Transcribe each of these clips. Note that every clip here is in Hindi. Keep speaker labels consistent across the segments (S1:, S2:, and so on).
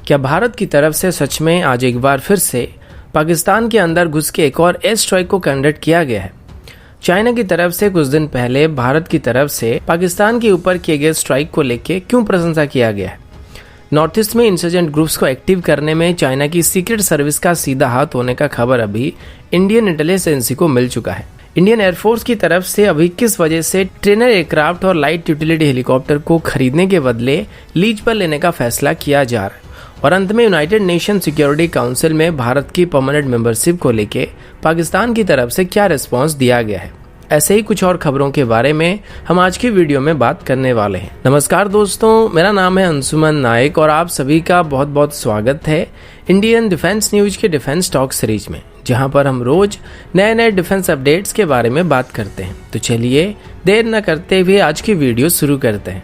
S1: क्या भारत की तरफ से सच में आज एक बार फिर से पाकिस्तान के अंदर घुस के एक और एयर स्ट्राइक को कंडक्ट किया गया है? चाइना की तरफ से कुछ दिन पहले भारत की तरफ से पाकिस्तान के ऊपर किए गए स्ट्राइक को लेकर क्यों प्रशंसा किया गया है? नॉर्थ ईस्ट में इंसर्जेंट ग्रुप्स को एक्टिव करने में चाइना की सीक्रेट सर्विस का सीधा हाथ होने का खबर अभी इंडियन इंटेलिजेंस एजेंसी को मिल चुका है। इंडियन एयरफोर्स की तरफ से अभी किस वजह से ट्रेनर एयरक्राफ्ट और लाइट यूटिलिटी हेलीकॉप्टर को खरीदने के बदले लीज पर लेने का फैसला किया जा रहा है, और अंत में यूनाइटेड नेशन सिक्योरिटी काउंसिल में भारत की परमानेंट मेंबरशिप को लेके पाकिस्तान की तरफ से क्या रिस्पांस दिया गया है। ऐसे ही कुछ और खबरों के बारे में हम आज की वीडियो में बात करने वाले हैं। नमस्कार दोस्तों, मेरा नाम है अंशुमन नायक और आप सभी का बहुत बहुत स्वागत है इंडियन डिफेंस न्यूज के डिफेंस टॉक सीरीज में, जहां पर हम रोज नए नए डिफेंस अपडेट्स के बारे में बात करते हैं। तो चलिए देर न करते हुए आज की वीडियो शुरू करते हैं।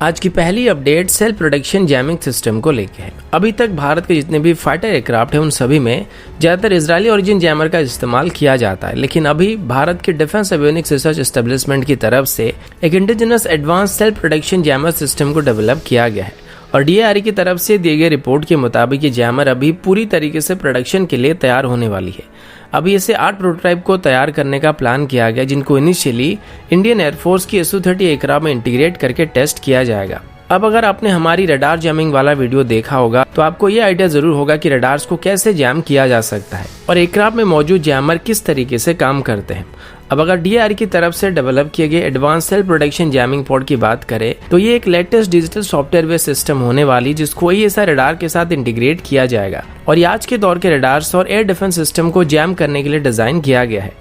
S1: आज की पहली update self protection jamming system को लेके है। अभी तक भारत के जितने भी फाइटर एयरक्राफ्ट हैं उन सभी में ज्यादातर इजरायली ओरिजिन जैमर का इस्तेमाल किया जाता है, लेकिन अभी भारत के डिफेंस एवियोनिक्स रिसर्च एस्टेब्लिशमेंट की तरफ से एक indigenous advance self protection jammer system को डेवलप किया गया है, और DARE की तरफ से दिए गए रिपोर्ट के मुताबिक ये जैमर अभी पूरी तरीके से प्रोडक्शन के लिए तैयार होने वाली है। अभी इसे 8 प्रोटोटाइप को तैयार करने का प्लान किया गया, जिनको इनिशियली इंडियन एयरफोर्स की SU-30 एयरक्राफ्ट में इंटीग्रेट करके टेस्ट किया जाएगा। अब अगर आपने हमारी रडार जैमिंग वाला वीडियो देखा होगा तो आपको ये आइडिया जरूर होगा कि रडार्स को कैसे जैम किया जा सकता है और एयरक्राफ्ट में मौजूद जैमर किस तरीके से काम करते हैं। अब अगर DARE की तरफ से डेवलप किए गए advance self protection jamming pod की बात करें तो ये एक latest digital software based system होने वाली, जिसको ESA रडार के साथ इंटीग्रेट किया जाएगा, और ये आज के दौर के रडार्स और एयर डिफेंस सिस्टम को जैम करने के लिए डिजाइन किया गया है।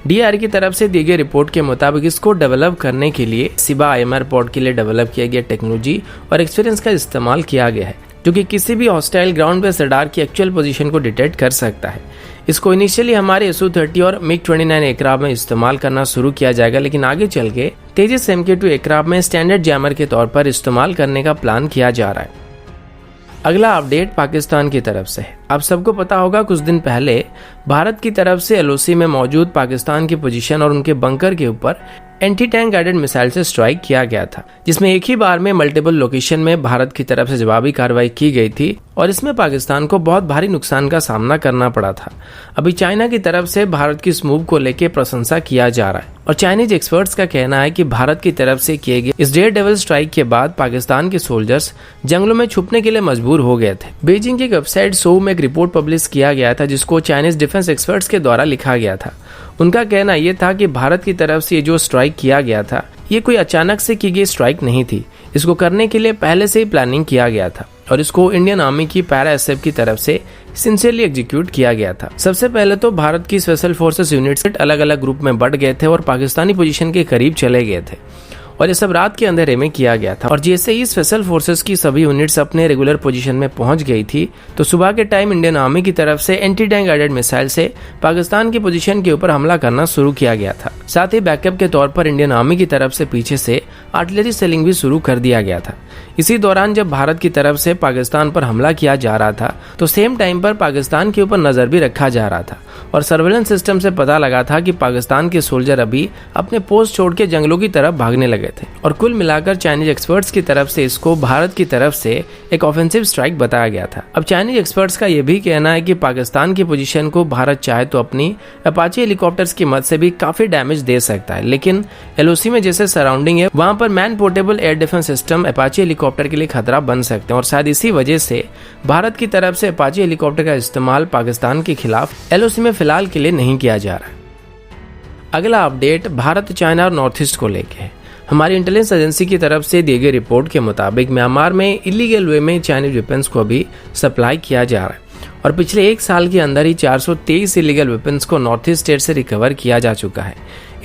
S1: DARE की तरफ से दी गई रिपोर्ट के मुताबिक इसको डेवलप करने के लिए सिबा IMR पॉड के लिए डेवलप किया गया टेक्नोलॉजी और एक्सपीरियंस का इस्तेमाल किया गया है, जो कि किसी भी हॉस्टाइल ग्राउंड बेस्ड रडार की एक्चुअल पोजीशन को डिटेक्ट कर सकता है। इसको इनिशियली हमारे SU-30 और MiG-29 एयरक्राफ्ट में इस्तेमाल करना शुरू किया जाएगा, लेकिन आगे चल के तेजस MK2 एयरक्राफ्ट में स्टैंडर्ड जैमर के तौर पर इस्तेमाल करने का प्लान किया जा रहा है। अगला अपडेट पाकिस्तान की तरफ से है। आप सबको पता होगा कुछ दिन पहले भारत की तरफ से LOC में मौजूद पाकिस्तान की पोजीशन और उनके बंकर के ऊपर एंटी टैंक गाइडेड मिसाइल से स्ट्राइक किया गया था, जिसमें एक ही बार में मल्टीपल लोकेशन में भारत की तरफ से जवाबी कार्रवाई की गई थी, और इसमें पाकिस्तान को बहुत भारी नुकसान का सामना करना पड़ा था। अभी चाइना की तरफ से भारत की इस मूव को लेकर प्रशंसा किया जा रहा है, और चाइनीज एक्सपर्ट्स का कहना है कि भारत की तरफ से किए गए इस डेयर डेविल स्ट्राइक के बाद पाकिस्तान के सोल्जर्स जंगलों में छुपने के लिए मजबूर हो गए थे। बीजिंग की वेबसाइट सो में एक रिपोर्ट पब्लिश किया गया था, जिसको चाइनीज डिफेंस एक्सपर्ट्स के द्वारा लिखा गया था। उनका कहना यह था कि भारत की तरफ से ये जो स्ट्राइक किया गया था ये कोई अचानक से की गई स्ट्राइक नहीं थी। इसको करने के लिए पहले से ही प्लानिंग किया गया था, और इसको इंडियन आर्मी की पैरा SF की तरफ से सिंसियरली एग्जीक्यूट किया गया था। सबसे पहले तो भारत की स्पेशल फोर्सेस यूनिट्स अलग अलग ग्रुप में बट गए थे और पाकिस्तानी पोजीशन के करीब चले गए थे, और ये सब रात के अंधेरे में किया गया था। और जैसे ही स्पेशल फोर्सेस की सभी यूनिट्स अपने रेगुलर पोजीशन में पहुंच गई थी, तो सुबह के टाइम इंडियन आर्मी की तरफ से एंटी टैंक गाइडेड मिसाइल से पाकिस्तान की पोजीशन के ऊपर हमला करना शुरू किया गया था। साथ ही बैकअप के तौर पर इंडियन आर्मी की तरफ से पीछे से आर्टिलरी सेलिंग भी शुरू कर दिया गया था। इसी दौरान जब भारत की तरफ से पाकिस्तान पर हमला किया जा रहा था, तो सेम टाइम पर पाकिस्तान के ऊपर नजर भी रखा जा रहा था, और सर्वेलेंस सिस्टम से पता लगा था कि पाकिस्तान के सोल्जर अभी अपने पोस्ट छोड़ के जंगलों की तरफ भागने लगे थे। और कुल मिलाकर चाइनीज एक्सपर्ट्स की तरफ से इसको भारत की तरफ से एक ऑफेंसिव स्ट्राइक बताया गया था। अब चाइनीज एक्सपर्ट्स का यह भी कहना है कि पाकिस्तान की पोजीशन को भारत चाहे तो अपनी अपाचे हेलीकॉप्टर्स की मदद से भी काफी डैमेज दे सकता है, लेकिन LOC में जैसे सराउंडिंग है वहां पर man portable air defence system Apache helicopter के लिए खतरा बन सकते हैं, और शायद इसी वजह से भारत की तरफ से अपाचे हेलीकॉप्टर का इस्तेमाल पाकिस्तान के खिलाफ LOC में फिलहाल के लिए नहीं किया जा रहा है। अगला अपडेट भारत, चाइना और नॉर्थ ईस्ट को लेके है। हमारी इंटेलिजेंस एजेंसी की तरफ से दी गई रिपोर्ट के मुताबिक म्यांमार में इलीगल वे में चाइनीज वेपन्स को अभी सप्लाई किया जा रहा है, और पिछले एक साल के अंदर ही 423 इलीगल वेपन्स को नॉर्थ ईस्ट स्टेट से रिकवर किया जा चुका है।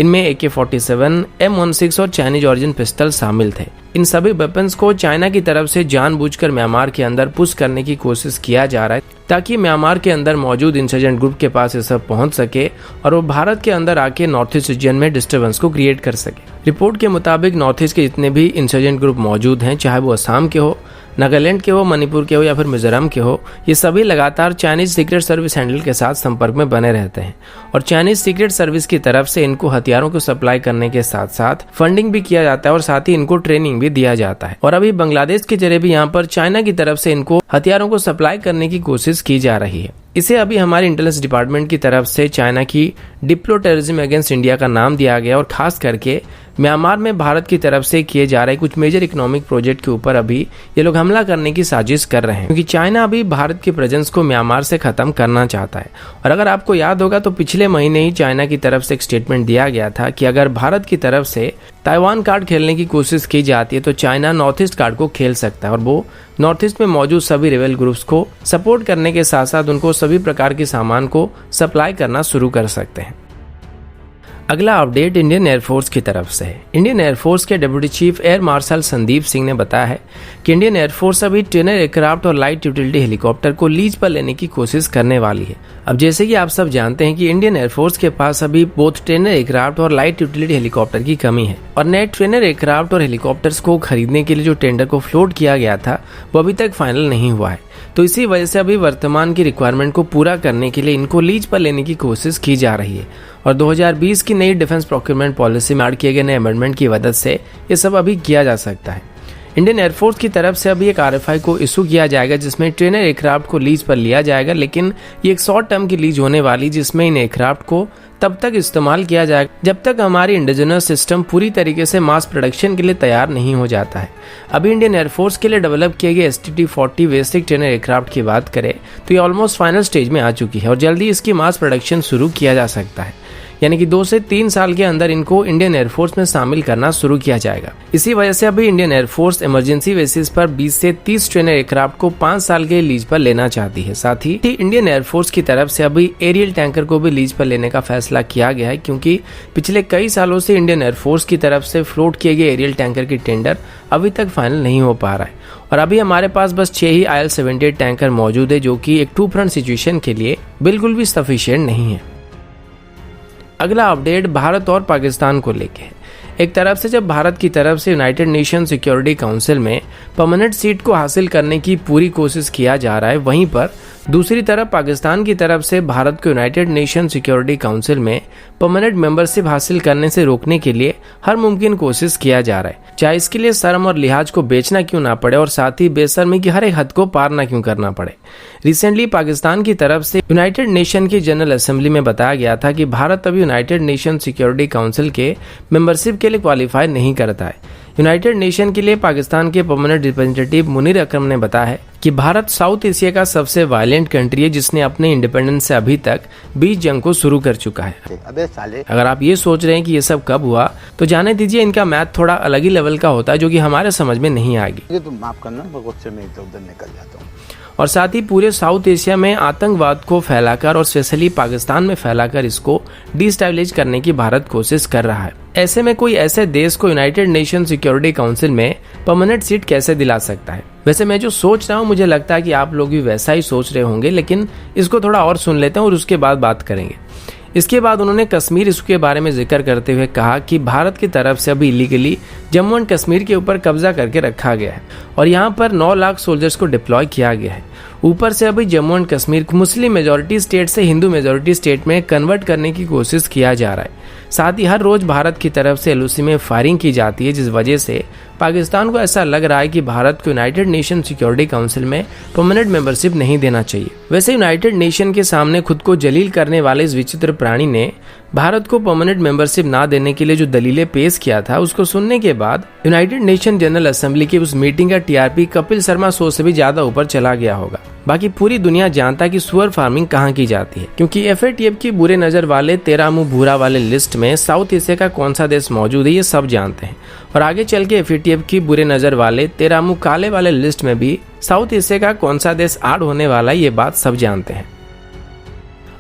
S1: इनमें AK-47, M16 और चाइनीज ऑरिजिन पिस्टल शामिल थे। इन सभी वेपन्स को चाइना की तरफ से जानबूझकर म्यांमार के अंदर पुश करने की कोशिश किया जा रहा है, ताकि म्यांमार के अंदर मौजूद इंसर्जेंट ग्रुप के पास ये सब पहुंच सके और वो भारत के अंदर आके नॉर्थ ईस्ट रीजन में डिस्टर्बेंस को क्रिएट कर सके। रिपोर्ट के मुताबिक नॉर्थ ईस्ट के जितने भी इंसर्जेंट ग्रुप मौजूद हैं, चाहे वो असम के हो, नागालैंड के हो, मणिपुर के हो या फिर मिजोरम के हो, ये सभी लगातार चाइनीज सीक्रेट सर्विस हैंडल के साथ संपर्क में बने रहते हैं और चाइनीज सीक्रेट सर्विस की तरफ से इनको हथियारों को सप्लाई करने के साथ साथ फंडिंग भी किया जाता है और साथ ही इनको ट्रेनिंग भी दिया जाता है। और अभी बांग्लादेश के जरिए भी यहाँ पर चाइना की तरफ से इनको हथियारों को सप्लाई करने की कोशिश की जा रही है। इसे अभी हमारे इंटेलिजेंस डिपार्टमेंट की तरफ से चाइना की डिप्लो टेररिज्म अगेंस्ट इंडिया का नाम दिया गया और खास करके म्यांमार में भारत की तरफ से किए जा रहे कुछ मेजर इकोनॉमिक प्रोजेक्ट के ऊपर अभी ये लोग हमला करने की साजिश कर रहे हैं, क्योंकि चाइना अभी भारत के प्रेजेंस को म्यांमार से खत्म करना चाहता है। और अगर आपको याद होगा तो पिछले महीने ही चाइना की तरफ से एक स्टेटमेंट दिया गया था कि अगर भारत की तरफ से ताइवान कार्ड खेलने की कोशिश की जाती है तो चाइना नॉर्थ ईस्ट कार्ड को खेल सकता है और वो नॉर्थ ईस्ट में मौजूद सभी रेबल ग्रुप्स को सपोर्ट करने के साथ साथ उनको सभी प्रकार के सामान को सप्लाई करना शुरू कर सकते हैं। अगला अपडेट इंडियन एयरफोर्स की तरफ से है। इंडियन एयरफोर्स के deputy chief air marshal Sandeep Singh ने बताया है कि इंडियन एयरफोर्स अभी ट्रेनर एयरक्राफ्ट और लाइट यूटिलिटी हेलीकॉप्टर को लीज पर लेने की कोशिश करने वाली है। अब जैसे कि आप सब जानते हैं कि इंडियन एयरफोर्स के पास अभी बोथ ट्रेनर एयरक्राफ्ट और लाइट यूटिलिटी हेलीकॉप्टर की कमी है और नए ट्रेनर एयरक्राफ्ट और हेलीकॉप्टर्स को खरीदने के लिए जो टेंडर को फ्लोट किया गया था वो अभी तक फाइनल नहीं हुआ है। तो इसी वजह से अभी वर्तमान की रिक्वायरमेंट को पूरा करने के लिए इनको लीज पर लेने की कोशिश की जा रही है और 2020 की नई डिफेंस प्रोक्योरमेंट पॉलिसी में ऐड किए गए नए अमेंडमेंट की मदद से ये सब अभी किया जा सकता है। इंडियन एयरफोर्स की तरफ से अभी एक RFI को इशू किया जाएगा जिसमें ट्रेनर एयरक्राफ्ट को लीज पर लिया जाएगा, लेकिन ये एक शॉर्ट टर्म की लीज होने वाली जिसमें इन एयरक्राफ्ट को तब तक इस्तेमाल किया जाएगा जब तक हमारी इंडिजिनस सिस्टम पूरी तरीके से मास प्रोडक्शन के लिए तैयार नहीं हो जाता है। अभी इंडियन एयरफोर्स के लिए डेवलप किए गए STT-40 बेसिक ट्रेनर एयरक्राफ्ट की बात करें तो ये ऑलमोस्ट फाइनल स्टेज में आ चुकी है और जल्दी इसकी मास प्रोडक्शन शुरू किया जा सकता है, यानी कि 2 से 3 साल के अंदर इनको इंडियन एयरफोर्स में शामिल करना शुरू किया जाएगा। इसी वजह से अभी इंडियन एयरफोर्स इमरजेंसी बेसिस पर 20 से 30 ट्रेनर एयरक्राफ्ट को 5 साल के लीज पर लेना चाहती है। साथ ही इंडियन एयरफोर्स की तरफ से अभी एरियल टैंकर को भी लीज पर लेने का फैसला किया गया है, क्योंकि पिछले कई सालों से इंडियन एयरफोर्स की तरफ से फ्लोट किए गए एरियल टैंकर की टेंडर अभी तक फाइनल नहीं हो पा रहा है और अभी हमारे पास बस 6 ही IL-78 टैंकर मौजूद है, जो कि एक 2 फ्रंट सिचुएशन के लिए बिल्कुल भी सफिशिएंट नहीं है। अगला अपडेट भारत और पाकिस्तान को लेके है। एक तरफ से जब भारत की तरफ से यूनाइटेड नेशन सिक्योरिटी काउंसिल में परमानेंट सीट को हासिल करने की पूरी कोशिश किया जा रहा है, वहीं पर दूसरी तरफ पाकिस्तान की तरफ से भारत को यूनाइटेड नेशन सिक्योरिटी काउंसिल में परमानेंट मेंबरशिप हासिल करने से रोकने के लिए हर मुमकिन कोशिश किया जा रहा है, चाहे इसके लिए शर्म और लिहाज को बेचना क्यों ना पड़े और साथ ही बेशर्मी की हर एक हद को पार ना क्यों करना पड़े। रिसेंटली पाकिस्तान की तरफ से यूनाइटेड नेशन की जनरल असेंबली में बताया गया था कि भारत अभी यूनाइटेड नेशन सिक्योरिटी काउंसिल के मेंबरशिप के लिए क्वालिफाई नहीं करता है। यूनाइटेड नेशन के लिए पाकिस्तान के परमानेंट रिप्रेजेंटेटिव मुनीर अकरम ने बताया है कि भारत साउथ एशिया का सबसे वायलेंट कंट्री है जिसने अपने इंडिपेंडेंस से अभी तक 20 जंग को शुरू कर चुका है। अगर आप ये सोच रहे हैं कि ये सब कब हुआ तो जाने दीजिए, इनका मैथ थोड़ा अलग ही लेवल का होता है जो कि हमारे समझ में नहीं आएगी।
S2: तो माफ करना, बहुत मैं इधर निकल जाता हूँ।
S1: और साथ ही पूरे साउथ एशिया में आतंकवाद को फैलाकर और स्पेशली पाकिस्तान में फैलाकर इसको डिस्टेबलिश करने की भारत कोशिश कर रहा है। ऐसे में कोई ऐसे देश को यूनाइटेड नेशन सिक्योरिटी काउंसिल में परमानेंट सीट कैसे दिला सकता है? वैसे मैं जो सोच रहा हूँ मुझे लगता है कि आप लोग भी वैसा ही सोच रहे होंगे, लेकिन इसको थोड़ा और सुन लेते हैं और उसके बाद बात करेंगे। इसके बाद उन्होंने कश्मीर इशू के बारे में जिक्र करते हुए कहा कि भारत की तरफ से अभी इलीगली जम्मू एंड कश्मीर के ऊपर कब्जा करके रखा गया है और यहाँ पर 9 लाख सोल्जर्स को डिप्लॉय किया गया है। ऊपर से अभी जम्मू एंड कश्मीर को मुस्लिम मेजोरिटी स्टेट से हिंदू मेजोरिटी स्टेट में कन्वर्ट करने की कोशिश किया जा रहा है। साथ ही हर रोज भारत की तरफ से LOC में फायरिंग की जाती है, जिस वजह से पाकिस्तान को ऐसा लग रहा है कि भारत को यूनाइटेड नेशन सिक्योरिटी काउंसिल में परमानेंट मेंबरशिप नहीं देना चाहिए। वैसे यूनाइटेड नेशन के सामने खुद को जलील करने वाले इस विचित्र प्राणी ने भारत को परमानेंट मेंबरशिप ना देने के लिए जो दलीलें पेश किया था उसको सुनने के बाद यूनाइटेड नेशन जनरल असेंबली की उस मीटिंग का TRP कपिल शर्मा शो से भी ज्यादा ऊपर चला गया होगा। बाकी पूरी दुनिया जानता है कि सुअर फार्मिंग कहाँ की जाती है, क्योंकि FATF की बुरे नजर वाले 13 मुंह भूरा वाले लिस्ट में साउथ एशिया का कौन सा देश मौजूद है ये सब जानते हैं और आगे चल के FATF की बुरे नजर वाले 13 मुंह काले वाले लिस्ट में भी साउथ एशिया का कौन सा देश ऐड होने वाला है ये बात सब जानते हैं।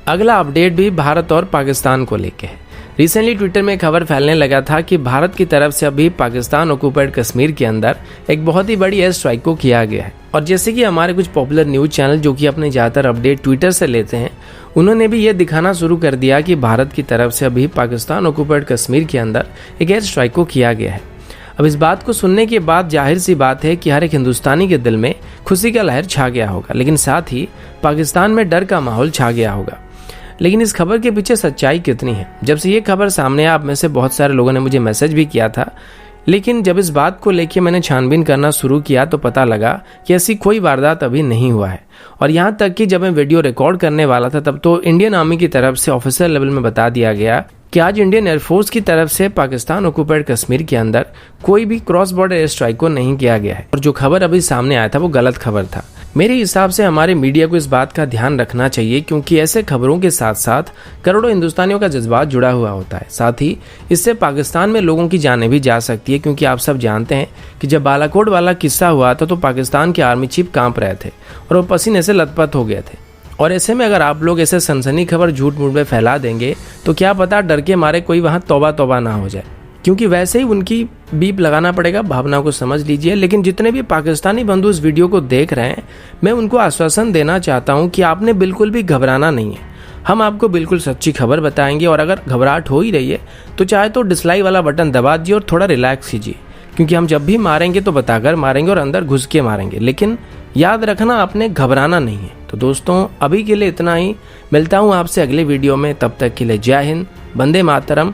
S1: अगला अपडेट भी भारत और पाकिस्तान को लेके है। रिसेंटली ट्विटर में खबर फैलने लगा था कि भारत की तरफ से अभी पाकिस्तान ऑक्युपाइड कश्मीर के अंदर एक बहुत ही बड़ी एयर स्ट्राइक को किया गया है और जैसे कि हमारे कुछ पॉपुलर न्यूज चैनल जो कि अपने ज्यादातर अपडेट ट्विटर से लेते हैं, उन्होंने भी ये दिखाना शुरू कर दिया कि भारत की तरफ से अभी पाकिस्तान ऑक्युपाइड कश्मीर के अंदर एक एयर स्ट्राइक को किया गया है। अब इस बात को सुनने के बाद जाहिर सी बात है कि हर एक हिंदुस्तानी के दिल में खुशी का लहर छा गया होगा, लेकिन साथ ही पाकिस्तान में डर का माहौल छा गया होगा। लेकिन इस खबर के पीछे सच्चाई कितनी है? जब से ये खबर सामने आप में से बहुत सारे लोगों ने मुझे मैसेज भी किया था, लेकिन जब इस बात को लेकर मैंने छानबीन करना शुरू किया तो पता लगा कि ऐसी कोई वारदात अभी नहीं हुआ है। और यहाँ तक कि जब मैं वीडियो रिकॉर्ड करने वाला था तब तो इंडियन आर्मी की तरफ से ऑफिसर लेवल में बता दिया गया कि आज इंडियन एयरफोर्स की तरफ से पाकिस्तान ऑक्युपाइड कश्मीर के अंदर कोई भी क्रॉस बॉर्डर एयर स्ट्राइक को नहीं किया गया है। और जो खबर अभी सामने आया था वो गलत खबर था। मेरे हिसाब से हमारे मीडिया को इस बात का ध्यान रखना चाहिए, क्योंकि ऐसे खबरों के साथ साथ करोड़ों हिंदुस्तानियों का जज्बात जुड़ा हुआ होता है। साथ ही इससे पाकिस्तान में लोगों की जानें भी जा सकती है, क्योंकि आप सब जानते हैं कि जब बालाकोट वाला किस्सा हुआ था तो पाकिस्तान के आर्मी चीफ कांप रहे थे और वो पसीने से लथपथ हो गए थे। और ऐसे में अगर आप लोग ऐसे सनसनी खबर झूठ मूठ में फैला देंगे तो क्या पता डर के मारे कोई वहाँ तौबा तौबा ना हो जाए, क्योंकि वैसे ही उनकी बीप लगाना पड़ेगा, भावना को समझ लीजिए। लेकिन जितने भी पाकिस्तानी बंधु इस वीडियो को देख रहे हैं, मैं उनको आश्वासन देना चाहता हूं कि आपने बिल्कुल भी घबराना नहीं है। हम आपको बिल्कुल सच्ची खबर बताएंगे और अगर घबराहट हो ही रही है तो चाहे तो डिसलाइक वाला बटन दबा दीजिए और थोड़ा रिलैक्स कीजिए, क्योंकि हम जब भी मारेंगे तो बताकर मारेंगे और अंदर घुस के मारेंगे। लेकिन याद रखना, आपने घबराना नहीं है। तो दोस्तों, अभी के लिए इतना ही। मिलता हूँ आपसे अगले वीडियो में। तब तक के लिए जय हिंद, वंदे मातरम,